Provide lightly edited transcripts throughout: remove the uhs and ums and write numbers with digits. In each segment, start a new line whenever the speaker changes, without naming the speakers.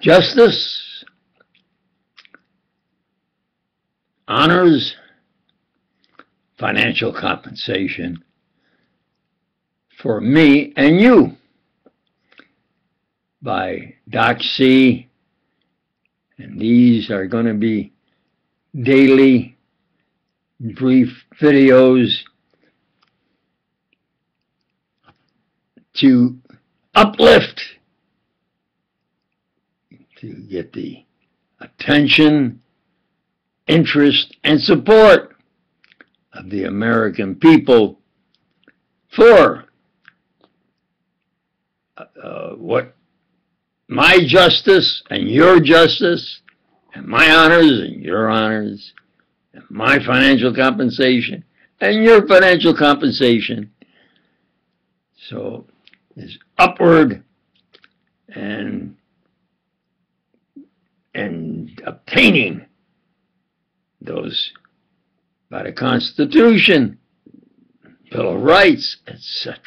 justice, honors, financial compensation for me and you by Doc C. And these are going to be daily brief videos to uplift, to get the attention, interest, and support of the American people for what my justice and your justice and my honors and your honors and my financial compensation and your financial compensation. So is upward and obtaining those by the Constitution, Bill of Rights, etc.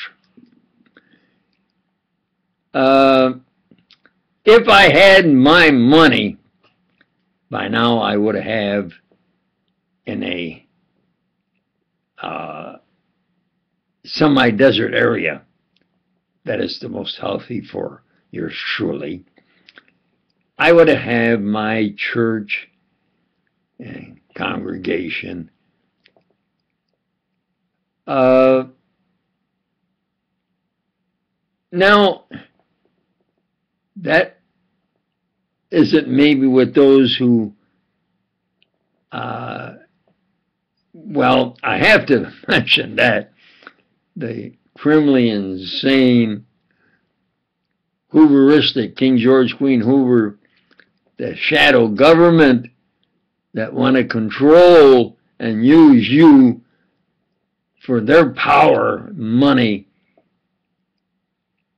If I had my money, by now I would have in a semi-desert area that is the most healthy for yours truly, I would have my church and congregation now that isn't maybe with those who well, I have to mention that the criminally insane, Hooveristic, King George, Queen Hoover, the shadow government that want to control and use you for their power, money,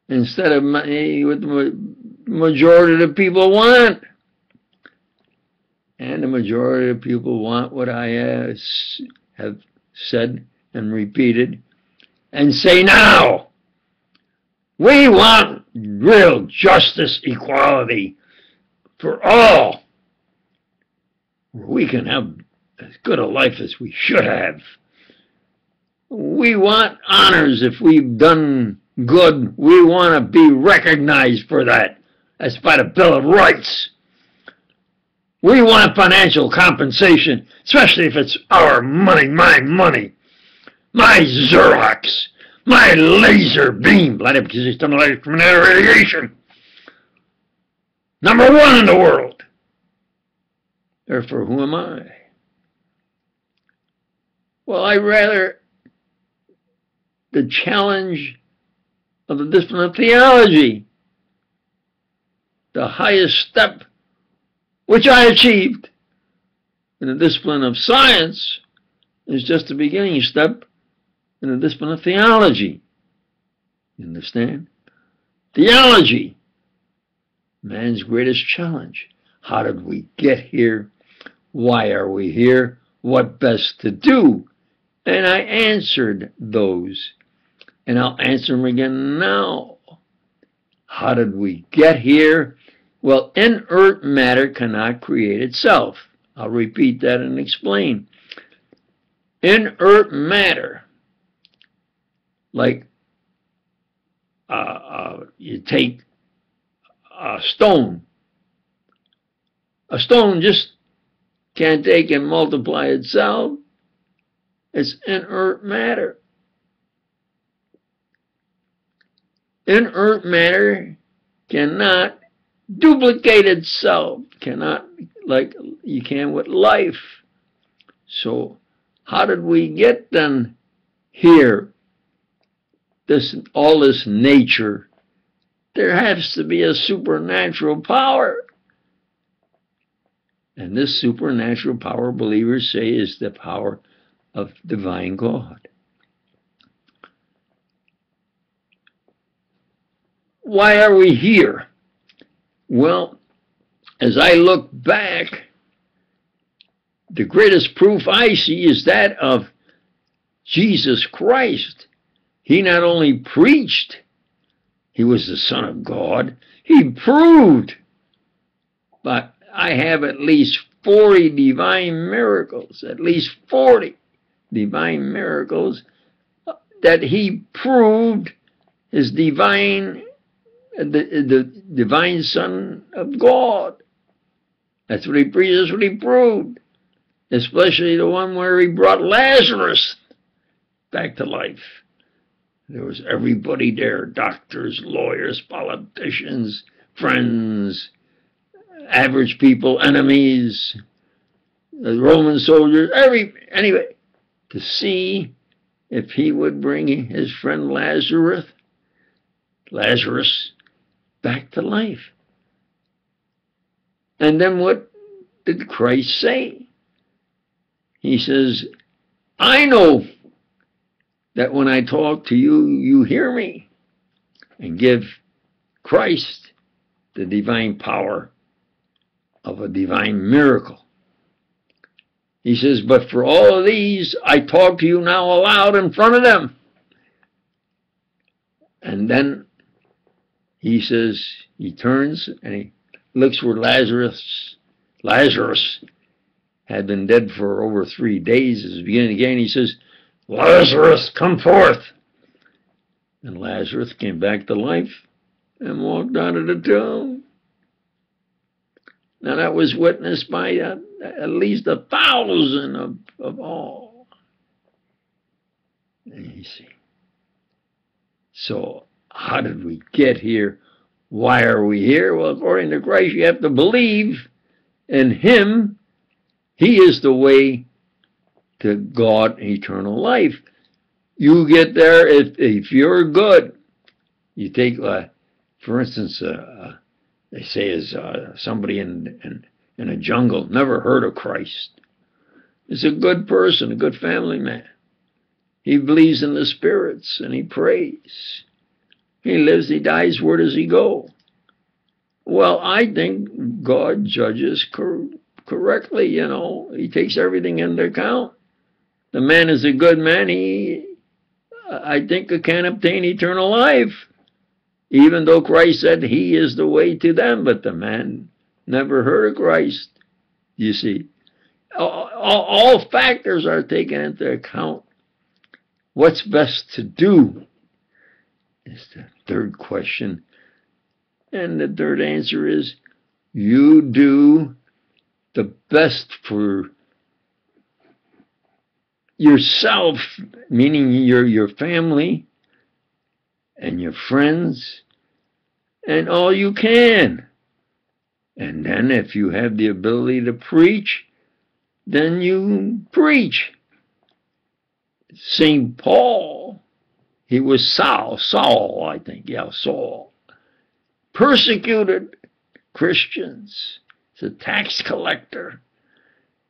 instead of money what the majority of the people want. And the majority of people want what I have said and repeated and say now. We want real justice, equality for all. We can have as good a life as we should have. We want honors if we've done good. We want to be recognized for that. That's by the Bill of Rights. We want financial compensation, especially if it's our money, my Xerox, my laser beam, bloody because it's done electromagnetic radiation. #1 in the world. Therefore, who am I? Well, I'd rather the challenge of the discipline of theology, the highest step which I achieved in the discipline of science, is just the beginning step in the discipline of theology. You understand? Theology, man's greatest challenge. How did we get here? Why are we here? What best to do? And I answered those. And I'll answer them again now. How did we get here? Well, inert matter cannot create itself. I'll repeat that and explain. Inert matter, like you take a stone. A stone just can't take and multiply itself. It's inert matter. Inert matter cannot duplicate itself, cannot, like you can with life. So how did we get then here? All this nature, there has to be a supernatural power. And this supernatural power, believers say, is the power of divine God. Why are we here? Well, as I look back, the greatest proof I see is that of Jesus Christ. He not only preached he was the Son of God, he proved but I have at least 40 divine miracles, at least 40 divine miracles that he proved is divine, the divine Son of God. That's what he preached, that's what he proved. Especially the one where he brought Lazarus back to life. There was everybody there, doctors, lawyers, politicians, friends, average people, enemies, the Roman soldiers, anyway, to see if he would bring his friend Lazarus back to life. And then what did Christ say? He says, I know that when I talk to you, you hear me, and give Christ the divine power of a divine miracle. He says, but for all of these, I talk to you now aloud in front of them. And then he says, he turns and he looks where Lazarus had been dead for over 3 days. At the beginning again, he says, Lazarus, come forth. And Lazarus came back to life and walked out of the tomb. Now that was witnessed by at least 1,000 of all. And you see. So how did we get here? Why are we here? Well, according to Christ, you have to believe in him. He is the way to God and eternal life. You get there if you're good. You take, for instance, they say is somebody in a jungle, never heard of Christ. Is a good person, a good family man. He believes in the spirits and he prays. He lives, he dies, where does he go? Well, I think God judges correctly, you know. He takes everything into account. The man is a good man. I think, can obtain eternal life. Even though Christ said he is the way to them, but the man never heard of Christ. You see, all factors are taken into account. What's best to do is the third question. And the third answer is, you do the best for yourself, meaning your family and your friends, and all you can. And then if you have the ability to preach, then you preach. St. Paul, he was Saul, I think, yeah, Saul. Persecuted Christians. He's a tax collector.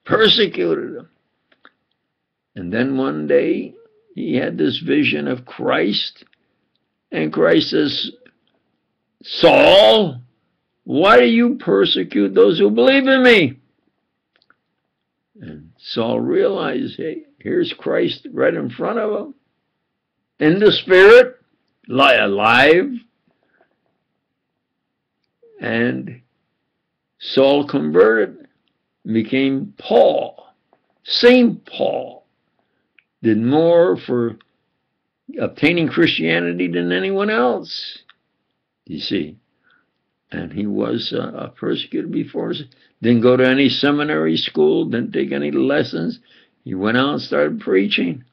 Persecuted them. And then one day, he had this vision of Christ, and Christ says, Saul, why do you persecute those who believe in me? And Saul realized, hey, here's Christ right in front of him, in the spirit, alive. And Saul converted, became Paul. St. Paul did more for obtaining Christianity than anyone else, you see. And he was persecuted before. Didn't go to any seminary school, didn't take any lessons. He went out and started preaching.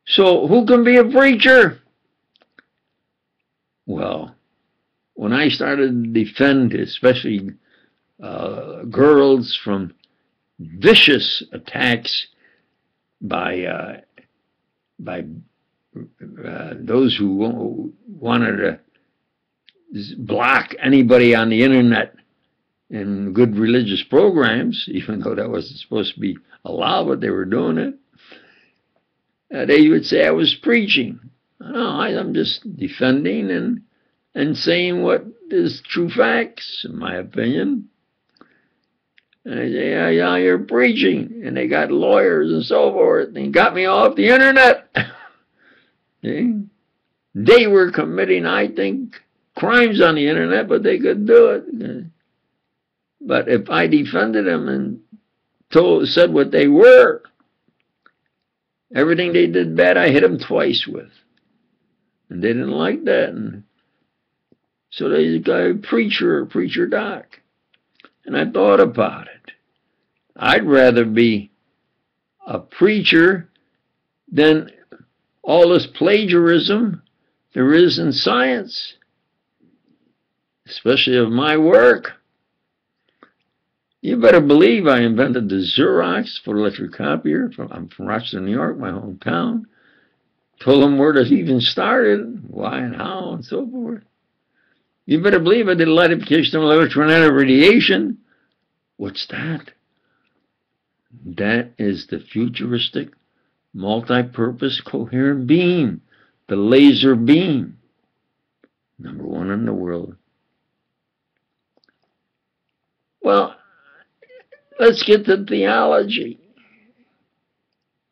So who can be a preacher? Well, when I started to defend, especially girls from vicious attacks by those who wanted to block anybody on the internet in good religious programs, even though that wasn't supposed to be allowed, but they were doing it. They would say I was preaching. No, I'm just defending and saying what is true facts, in my opinion. And I say, yeah, you're preaching. And they got lawyers and so forth, and got me off the internet. See? They were committing, I think, crimes on the internet, but they could do it. But if I defended them and said what they were, everything they did bad, I hit them twice with. And they didn't like that. And so they got preacher doc. And I thought about it. I'd rather be a preacher than all this plagiarism there is in science, especially of my work. You better believe I invented the Xerox photoelectric copier. I'm from Rochester, New York, my hometown. Told them where it even started, why and how, and so forth. You better believe I did a light application of electromagnetic radiation. What's that? That is the futuristic, multi-purpose, coherent beam, the laser beam. #1 in the world. Well, let's get to theology.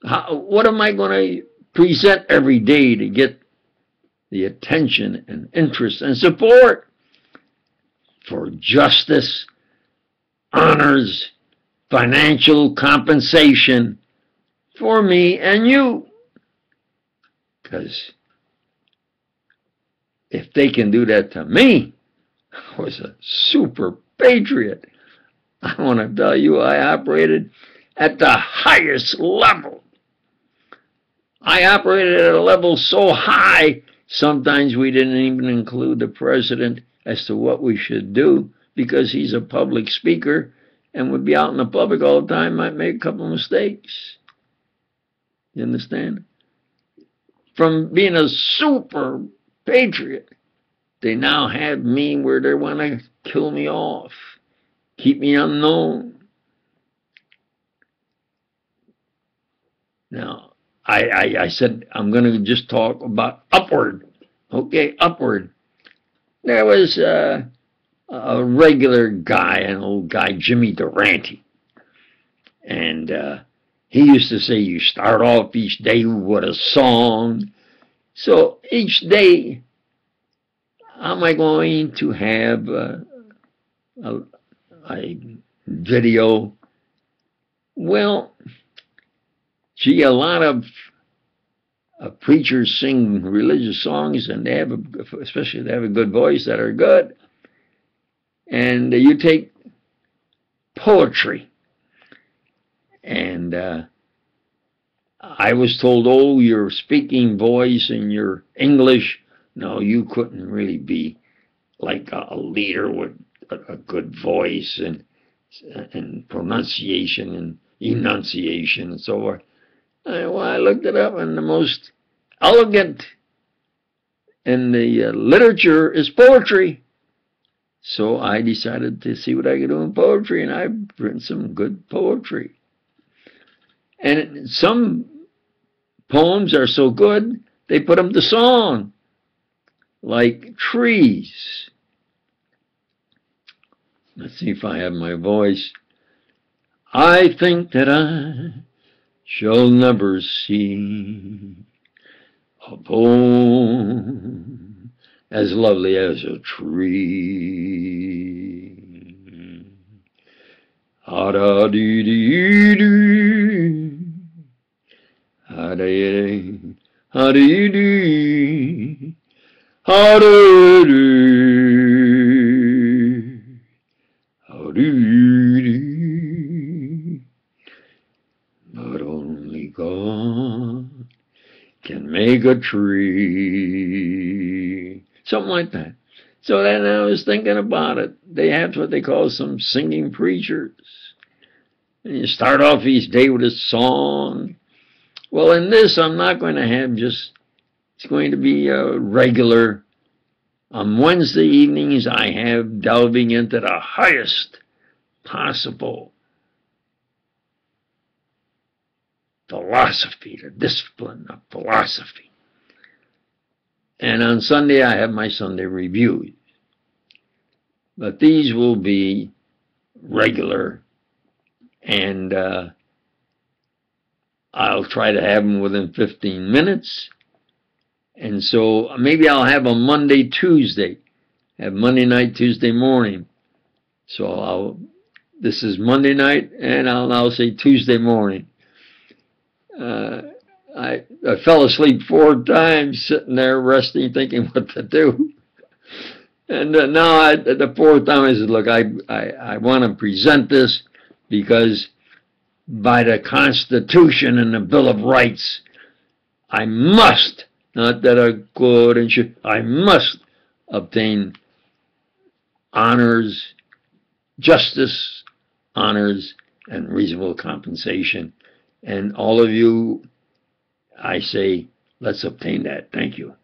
What am I going to present every day to get the attention and interest and support for justice, honors, financial compensation for me and you? Because if they can do that to me, I was a super patriot. I want to tell you, I operated at the highest level. I operated at a level so high, sometimes we didn't even include the president as to what we should do because he's a public speaker and would be out in the public all the time, might make a couple of mistakes. You understand? From being a super patriot, they now have me where they want to kill me off, keep me unknown. Now, I said I'm going to just talk about upward. Okay, upward. There was a regular guy, an old guy, Jimmy Durante. And he used to say, you start off each day with a song. So each day, am I going to have a video? Well, gee, a lot of preachers sing religious songs, and they have, especially if they have a good voice, that are good. And you take poetry, and I was told, oh, your speaking voice and your English, no, you couldn't really be like a leader with a good voice and pronunciation and enunciation and so forth. Well, I looked it up, and the most elegant in the literature is poetry. So I decided to see what I could do in poetry, and I've written some good poetry. And some poems are so good, they put them to song, like Trees. Let's see if I have my voice. I think that I shall never see a poem as lovely as a tree. Ha-da-dee-dee-dee, ha-dee-dee, ha-dee-dee, ha-dee-dee, ha-dee-dee. But only God can make a tree. Something like that. So then I was thinking about it. They have what they call some singing preachers. And you start off each day with a song. Well, in this, I'm not going to have just, it's going to be a regular. On Wednesday evenings, I have delving into the highest possible philosophy, the discipline of philosophy. And on Sunday, I have my Sunday reviews. But these will be regular, and I'll try to have them within 15 minutes. And so maybe I'll have a Monday, Tuesday, have Monday night, Tuesday morning. So I'll This is Monday night, and I'll now say Tuesday morning. I fell asleep 4 times sitting there resting, thinking what to do. And now the 4th time I said, look, I want to present this because by the Constitution and the Bill of Rights, I must, not that I could and should, I must obtain honors, justice, honors, and reasonable compensation. And all of you, I say, let's obtain that. Thank you.